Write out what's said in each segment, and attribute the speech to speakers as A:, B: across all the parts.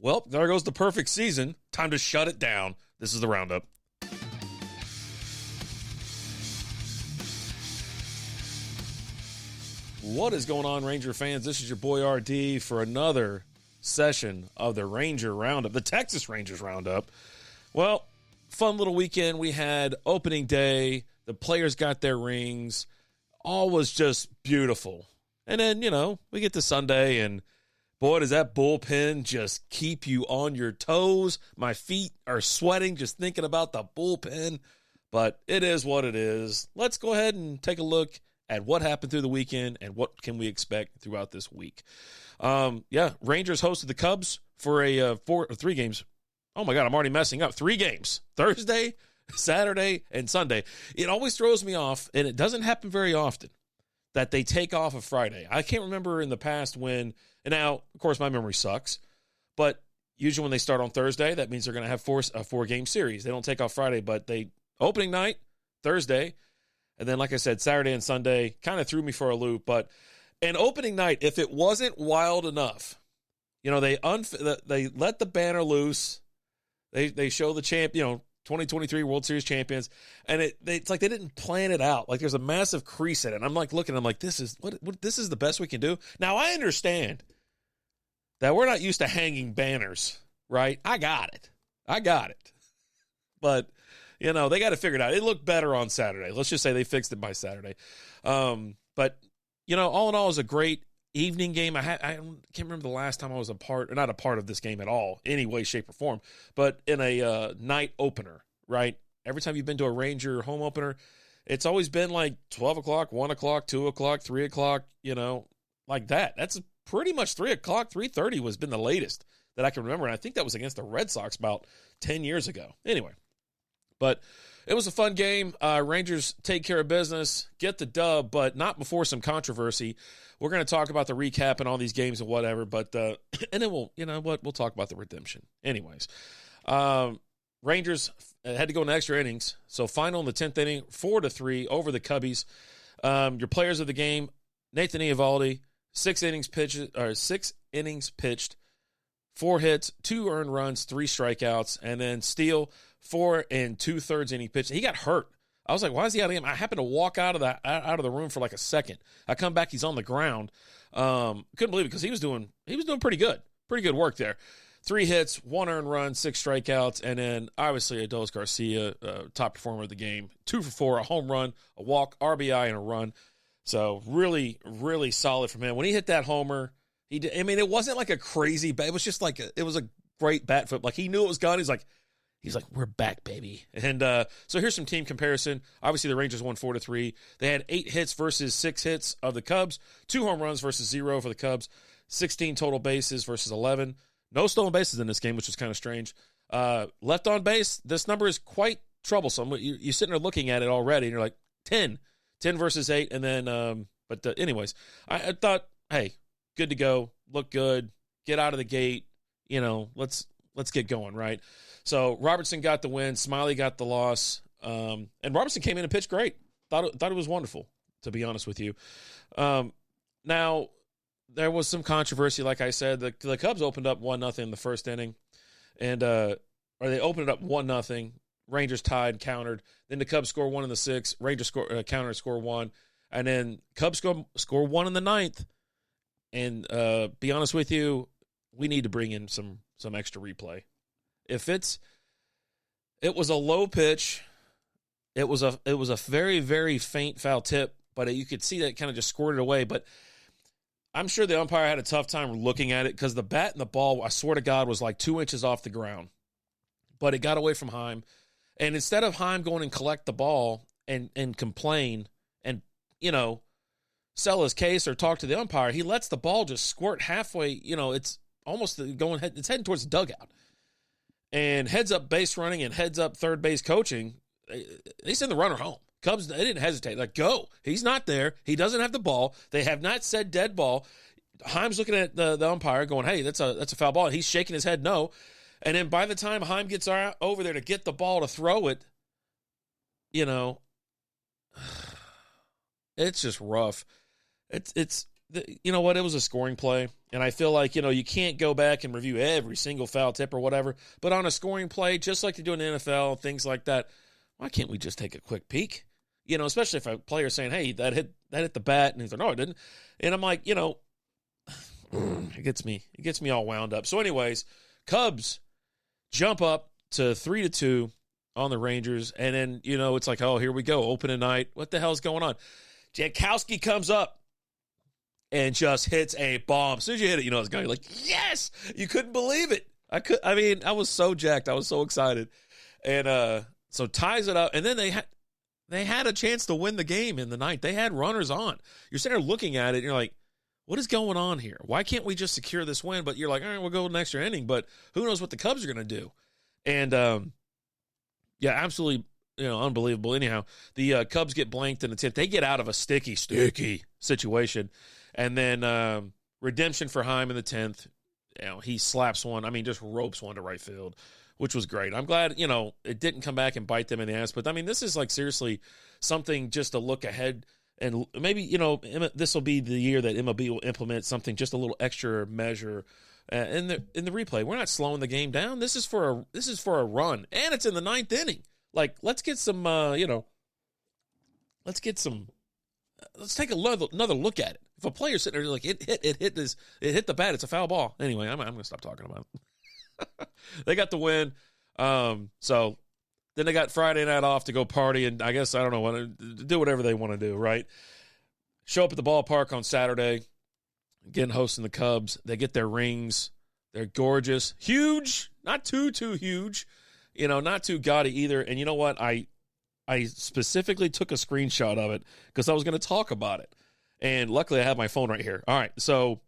A: Well, there goes the perfect season. Time to shut it down. This is the Roundup. What is going on, Ranger fans? This is your boy RD for another session of the Ranger Roundup, the Texas Rangers Roundup. Well, fun little weekend. We had opening day. The players got their rings. All was just beautiful. And then, we get to Sunday, and boy, does that bullpen just keep you on your toes. My feet are sweating just thinking about the bullpen. But it is what it is. Let's go ahead and take a look at what happened through the weekend and what can we expect throughout this week. Rangers hosted the Cubs for a 3 games. Oh, my God, I'm already messing up. 3 games. Thursday, Saturday, and Sunday. It always throws me off, and it doesn't happen very often, that they take off a Friday. I can't remember in the past when, and now, of course, my memory sucks, but usually when they start on Thursday, that means they're going to have a 4-game series. They don't take off Friday, but opening night, Thursday, and then, like I said, Saturday and Sunday kind of threw me for a loop. But an opening night, if it wasn't wild enough, they let the banner loose. They show the 2023 World Series champions, and it's like they didn't plan it out. Like there's a massive crease in it. And I'm like looking, I'm like, this is this is the best we can do. Now I understand that we're not used to hanging banners, right? I got it. But they got to figure it out. It looked better on Saturday. Let's just say they fixed it by Saturday. But all in all, it was a great evening game. I can't remember the last time I was not a part of this game at all, any way, shape, or form, but in a night opener, right? Every time you've been to a Ranger home opener, it's always been like 12 o'clock, 1 o'clock, 2 o'clock, 3 o'clock, like that. That's pretty much 3 o'clock, 3:30 has been the latest that I can remember, and I think that was against the Red Sox about 10 years ago. Anyway, but it was a fun game. Rangers take care of business, get the dub, but not before some controversy. We're going to talk about the recap and all these games and whatever, but and then we'll talk about the redemption. Anyways, Rangers had to go in extra innings, so final in the 10th inning, 4-3 over the Cubbies. Your players of the game: Nathan Eovaldi, 6 innings pitched. 4 hits, 2 earned runs, 3 strikeouts, and then Steele, 4 2/3 inning pitch. He got hurt. I was like, why is he out of the game? I happened to walk out of the room for like a second. I come back, he's on the ground. Couldn't believe it because he was doing pretty good work there. 3 hits, 1 earned run, 6 strikeouts, and then obviously Adolis Garcia, top performer of the game, 2 for 4, a home run, a walk, RBI, and a run. So really, really solid from him. When he hit that homer, it wasn't like a crazy bat. It was just like it was a great bat flip. Like he knew it was gone. He's like, we're back, baby. And so here's some team comparison. Obviously, the Rangers won 4-3. They had 8 hits versus 6 hits of the Cubs. 2 home runs versus 0 for the Cubs. 16 total bases versus 11. No stolen bases in this game, which was kind of strange. Left on base, this number is quite troublesome. You're sitting there looking at it already, and you're like 10 versus 8. And then, anyways, I thought, hey, good to go, look good, get out of the gate, let's get going, right? So Robertson got the win, Smiley got the loss, and Robertson came in and pitched great. Thought it was wonderful, to be honest with you. Now, there was some controversy, like I said. The Cubs opened up 1-0 in the first inning, or they opened it up 1-0. Rangers tied, countered. Then the Cubs score 1 in the 6th. Rangers counter, score 1. And then Cubs score 1 in the 9th. And be honest with you, we need to bring in some extra replay. If it was a low pitch, it was a very, very faint foul tip, but you could see that it kind of just squirted away. But I'm sure the umpire had a tough time looking at it because the bat and the ball, I swear to God, was like 2 inches off the ground. But it got away from Heim. And instead of Heim going and collect the ball and complain and, sell his case or talk to the umpire, he lets the ball just squirt halfway. It's almost it's heading towards the dugout. And heads up base running and heads up third base coaching, they send the runner home. Cubs, they didn't hesitate. Like, go. He's not there. He doesn't have the ball. They have not said dead ball. Heim's looking at the umpire going, hey, that's a foul ball. And he's shaking his head no. And then by the time Heim gets over there to get the ball to throw it, it's just rough. It's you know what? It was a scoring play, and I feel like, you can't go back and review every single foul tip or whatever, but on a scoring play, just like they do in the NFL, things like that, why can't we just take a quick peek? Especially if a player's saying, hey, that hit the bat, and he's like, no, it didn't. And I'm like, it gets me all wound up. So anyways, Cubs jump up to 3-2 on the Rangers, and then, it's like, oh, here we go, opening night. What the hell's going on? Jankowski comes up and just hits a bomb. As soon as you hit it, it's going to be like, yes! You couldn't believe it. I was so jacked. I was so excited. And so ties it up. And then they had a chance to win the game in the ninth. They had runners on. You're sitting there looking at it, and you're like, what is going on here? Why can't we just secure this win? But you're like, all right, we'll go an extra inning. But who knows what the Cubs are going to do? And, yeah, absolutely, unbelievable. Anyhow, the Cubs get blanked in the 10th. They get out of a sticky situation. And then redemption for Heim in the 10th. He slaps one. Just ropes one to right field, which was great. I'm glad, it didn't come back and bite them in the ass. But, this is like seriously something just to look ahead. And maybe, this will be the year that MLB will implement something, just a little extra measure in the replay. We're not slowing the game down. This is for a run. And it's in the ninth inning. Like, let's get some, let's take another look at it. If a player's sitting there like it hit the bat, it's a foul ball. Anyway, I'm going to stop talking about it. They got the win. So then they got Friday night off to go party, and I guess, I don't know, want to do whatever they want to do, right? Show up at the ballpark on Saturday, again hosting the Cubs. They get their rings. They're gorgeous. Huge, not too huge, not too gaudy either. And you know what? I specifically took a screenshot of it because I was going to talk about it. And luckily I have my phone right here. All right, so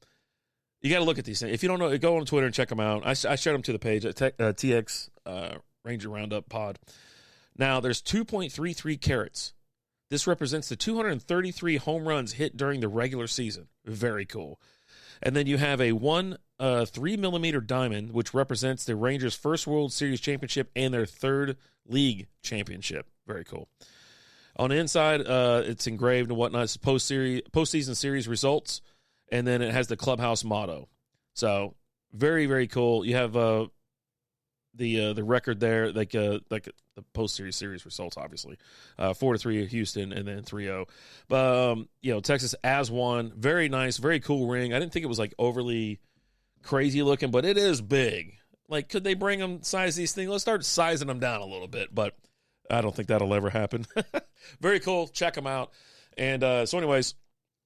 A: you got to look at these things. If you don't know, go on Twitter and check them out. I shared them to the page at TX Ranger Roundup Pod. Now, there's 2.33 carats. This represents the 233 home runs hit during the regular season. Very cool. And then you have a 3-millimeter diamond, which represents the Rangers' first World Series championship and their third league championship. Very cool. On the inside, it's engraved and whatnot. It's postseason series results, and then it has the clubhouse motto. So very, very cool. You have the record there, like the post-series series results, obviously. 4-3 Houston, and then 3-0. But, Texas as one. Very nice, very cool ring. I didn't think it was, like, overly crazy looking, but it is big. Like, could they size these things? Let's start sizing them down a little bit, but I don't think that'll ever happen. Very cool. Check them out. And so anyways,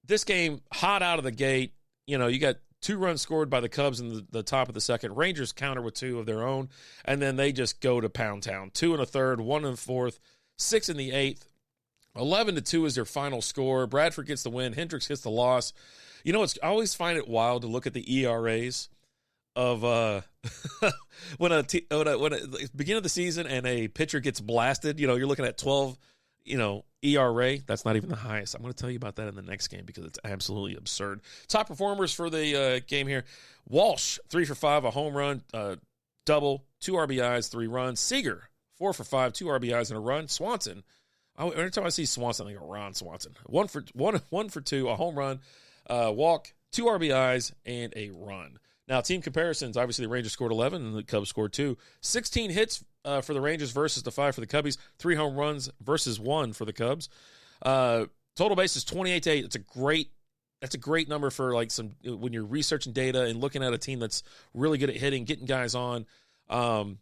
A: this game, hot out of the gate. You got 2 runs scored by the Cubs in the top of the second. Rangers counter with 2 of their own, and then they just go to pound town. 2 in the third, 1 in the fourth, 6 in the eighth. 11-2 is their final score. Bradford gets the win. Hendricks gets the loss. I always find it wild to look at the ERAs of when at the beginning of the season and a pitcher gets blasted. You're looking at 12. ERA, that's not even the highest. I'm going to tell you about that in the next game because it's absolutely absurd. Top performers for the game here. Walsh, 3 for 5, a home run, double, 2 RBIs, 3 runs. Seager, 4 for 5, 2 RBIs and a run. Swanson, every time I see Swanson, I think of Ron Swanson. 1 for 2, a home run, walk, 2 RBIs, and a run. Now, team comparisons, obviously the Rangers scored 11 and the Cubs scored 2. 16 hits for the Rangers versus the 5 for the Cubbies. 3 home runs versus 1 for the Cubs. Total bases 28-8. That's a great number for like when you're researching data and looking at a team that's really good at hitting, getting guys on. And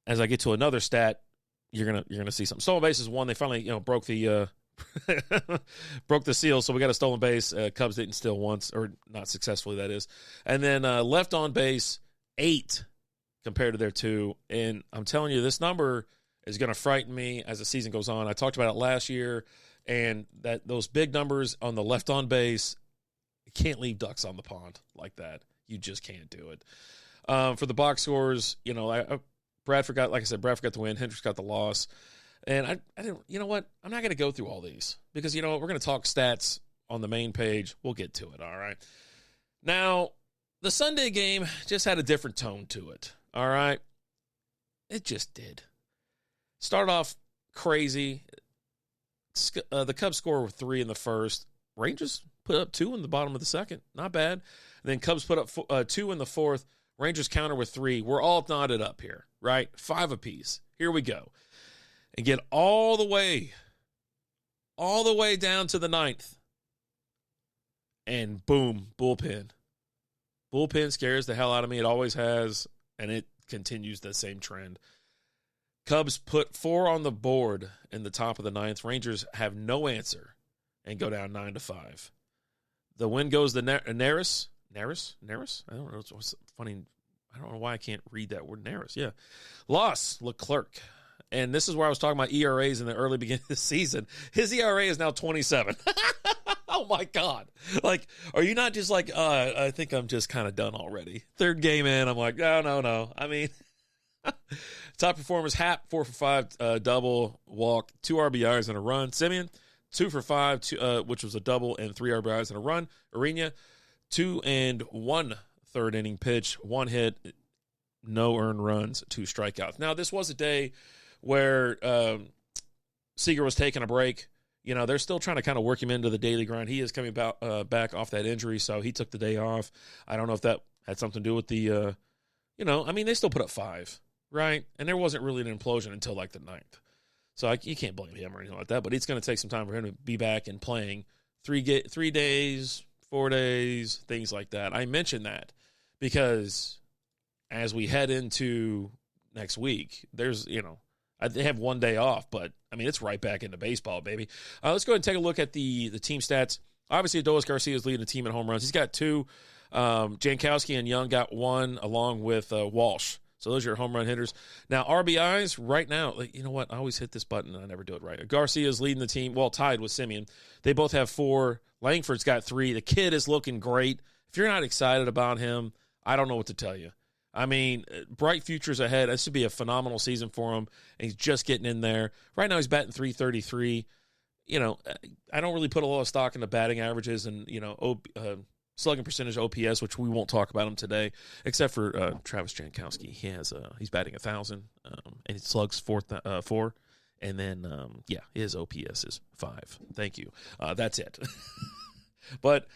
A: as I get to another stat, you're gonna see something. Stolen bases 1. They finally broke the broke the seal, so we got a stolen base. Cubs didn't steal once, or not successfully, that is. And then left on base 8 compared to their 2. And I'm telling you, this number is going to frighten me as the season goes on. I talked about it last year, and that those big numbers on the left on base, you can't leave ducks on the pond like that. You just can't do it. For the box scores, Bradford got the win. Hendricks got the loss. And I didn't, you know what? I'm not going to go through all these because, we're going to talk stats on the main page. We'll get to it, all right? Now, the Sunday game just had a different tone to it, all right? It just did. Started off crazy. The Cubs score with 3 in the first. Rangers put up 2 in the bottom of the second. Not bad. And then Cubs put up 2 in the fourth. Rangers counter with 3. We're all knotted up here, right? 5 apiece. Here we go. And get all the way down to the 9th. And boom, bullpen. Bullpen scares the hell out of me. It always has, and it continues the same trend. Cubs put 4 on the board in the top of the 9th. Rangers have no answer and go down 9-5. The win goes to Neris. Neris? I don't know. It's funny. I don't know why I can't read that word. Neris. Yeah. Loss, Leclerc. And this is where I was talking about ERAs in the early beginning of the season. His ERA is now 27. Oh, my God. Like, are you not just like, I think I'm just kind of done already. 3rd game in, I'm like, no. I mean, top performers, Happ, 4 for 5, double, walk, 2 RBIs and a run. Semien, 2 for 5, which was a double and 3 RBIs and a run. Urena, 2 and 1 third inning pitch, 1 hit, no earned runs, 2 strikeouts. Now, this was a day where Seager was taking a break. You know, they're still trying to kind of work him into the daily grind. He is coming back off that injury, so he took the day off. I don't know if that had something to do with the, they still put up 5, right? And there wasn't really an implosion until like the 9th. So you can't blame him or anything like that, but it's going to take some time for him to be back and playing 3 days, 4 days, things like that. I mentioned that because as we head into next week, there's, they have 1 day off, but, it's right back into baseball, baby. Let's go ahead and take a look at the team stats. Obviously, Adolis Garcia is leading the team in home runs. He's got 2. Jankowski and Young got 1, along with Walsh. So those are your home run hitters. Now, RBIs, right now, you know what? I always hit this button, and I never do it right. Garcia is leading the team, tied with Semien. They both have 4. Langford's got 3. The kid is looking great. If you're not excited about him, I don't know what to tell you. Bright futures ahead. This would be a phenomenal season for him, and he's just getting in there. Right now he's batting .333. I don't really put a lot of stock into batting averages and, slugging percentage, OPS, which we won't talk about him today, except for Travis Jankowski. He's batting 1,000, and he slugs 4, and then, his OPS is 5. Thank you. That's it. But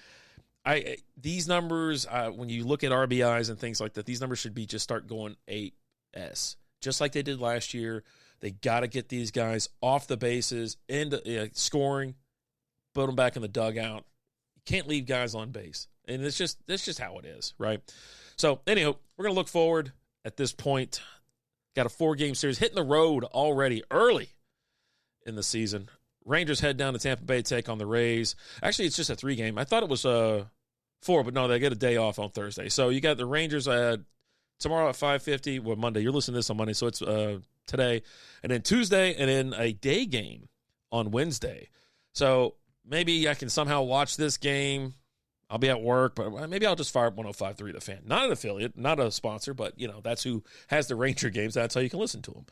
A: these numbers, when you look at RBIs and things like that, these numbers should be just start going 8S, just like they did last year. They got to get these guys off the bases, into scoring, put them back in the dugout. You can't leave guys on base, and that's just how it is, right? So, anyhow, we're gonna look forward at this point. Got a 4-game series hitting the road already early in the season. Rangers head down to Tampa Bay, take on the Rays. Actually, it's just a 3-game. I thought it was 4, but no, they get a day off on Thursday. So you got the Rangers tomorrow at 5:50. Well, Monday. You're listening to this on Monday, so it's today. And then Tuesday, and then a day game on Wednesday. So maybe I can somehow watch this game. I'll be at work, but maybe I'll just fire up 105.3 The Fan. Not an affiliate, not a sponsor, but, that's who has the Ranger games. That's how you can listen to them.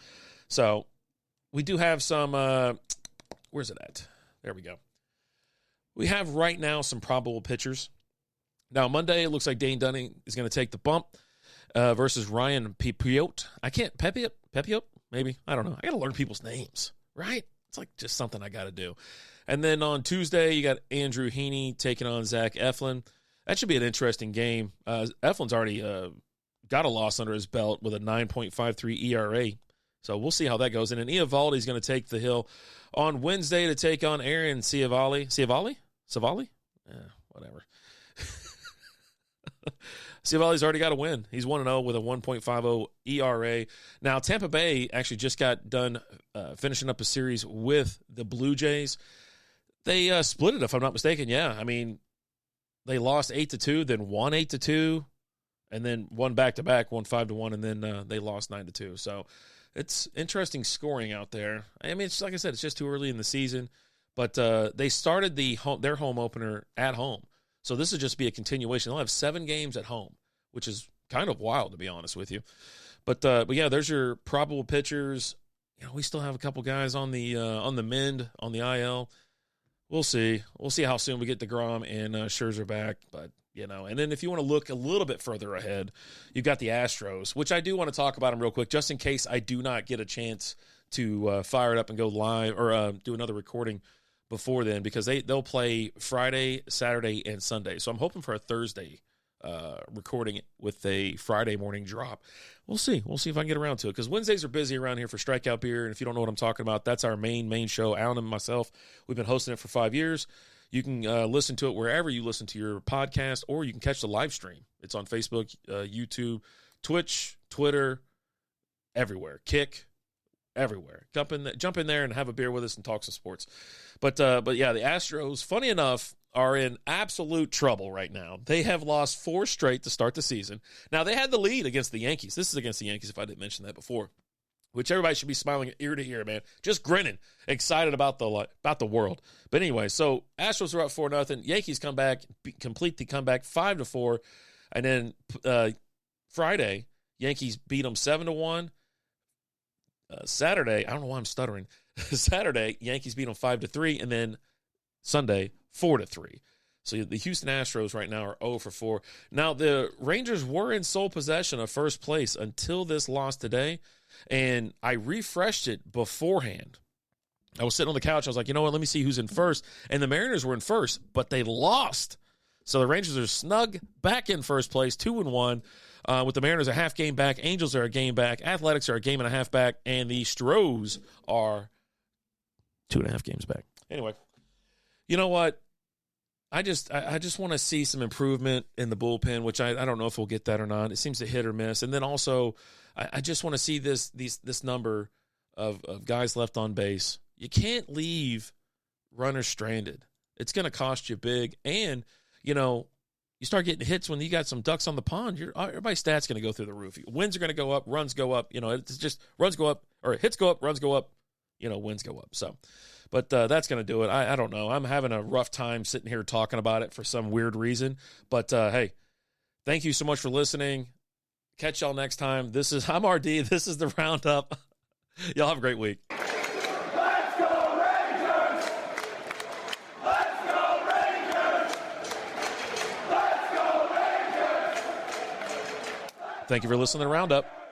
A: So we do have some where's it at? There we go. We have right now some probable pitchers. Now, Monday, it looks like Dane Dunning is going to take the bump versus Ryan Pepiot. Pepiot? Maybe. I don't know. I got to learn people's names, right? It's like just something I got to do. And then on Tuesday, you got Andrew Heaney taking on Zach Eflin. That should be an interesting game. Eflin's already got a loss under his belt with a 9.53 ERA. So we'll see how that goes. And then Eovaldi's going to take the hill on Wednesday to take on Aaron Ciavalli. Ciavalli? Whatever. Ciavalli's already got a win. He's 1-0 with a 1.50 ERA. Now, Tampa Bay actually just got done finishing up a series with the Blue Jays. They split it, if I'm not mistaken. Yeah, they lost 8-2, then won 8-2, and then won back-to-back, won 5-1, and then they lost 9-2. So it's interesting scoring out there. It's like I said, it's just too early in the season. But they started their home opener at home. So this will just be a continuation. They'll have 7 games at home, which is kind of wild, to be honest with you. But yeah, there's your probable pitchers. We still have a couple guys on the mend, on the IL. We'll see. We'll see how soon we get DeGrom and Scherzer back. But, and then if you want to look a little bit further ahead, you've got the Astros, which I do want to talk about them real quick, just in case I do not get a chance to fire it up and go live or do another recording before then because they'll play Friday, Saturday, and Sunday. So I'm hoping for a Thursday recording it with a Friday morning drop. We'll see. We'll see if I can get around to it because Wednesdays are busy around here for Strikeout Beer. And if you don't know what I'm talking about, that's our main show. Alan and myself, we've been hosting it for 5 years. You can listen to it wherever you listen to your podcast, or you can catch the live stream. It's on Facebook, YouTube, Twitch, Twitter, everywhere. Kick, everywhere. Jump in there and have a beer with us and talk some sports. But yeah, the Astros, funny enough, are in absolute trouble right now. They have lost 4 straight to start the season. Now, they had the lead against the Yankees. This is against the Yankees, if I didn't mention that before, which everybody should be smiling ear to ear, man. Just grinning, excited about the world. But anyway, so Astros are up 4-0. Yankees come back, complete the comeback 5-4. And then Friday, Yankees beat them 7-1. Saturday, I don't know why I'm stuttering. Saturday, Yankees beat them 5-3. And then Sunday, 4-3. So the Houston Astros right now are 0-4. Now, the Rangers were in sole possession of first place until this loss today, and I refreshed it beforehand. I was sitting on the couch. I was like, you know what, let me see who's in first. And the Mariners were in first, but they lost. So the Rangers are snug back in first place, 2-1, with the Mariners a half game back. Angels are a game back. Athletics are a game and a half back. And the Stros are 2.5 games back. Anyway, you know what? I just want to see some improvement in the bullpen, which I don't know if we'll get that or not. It seems to hit or miss. And then also, I just want to see this number of guys left on base. You can't leave runners stranded. It's going to cost you big. And, you know, you start getting hits when you got some ducks on the pond, everybody's stats going to go through the roof. Wins are going to go up, runs go up. You know, it's just runs go up, or hits go up, runs go up, you know, wins go up. So, but that's going to do it. I don't know. I'm having a rough time sitting here talking about it for some weird reason. But, hey, thank you so much for listening. Catch y'all next time. I'm RD. This is the Roundup. Y'all have a great week.
B: Let's go Rangers! Let's go Rangers! Let's go Rangers!
A: Thank you for listening to the Roundup.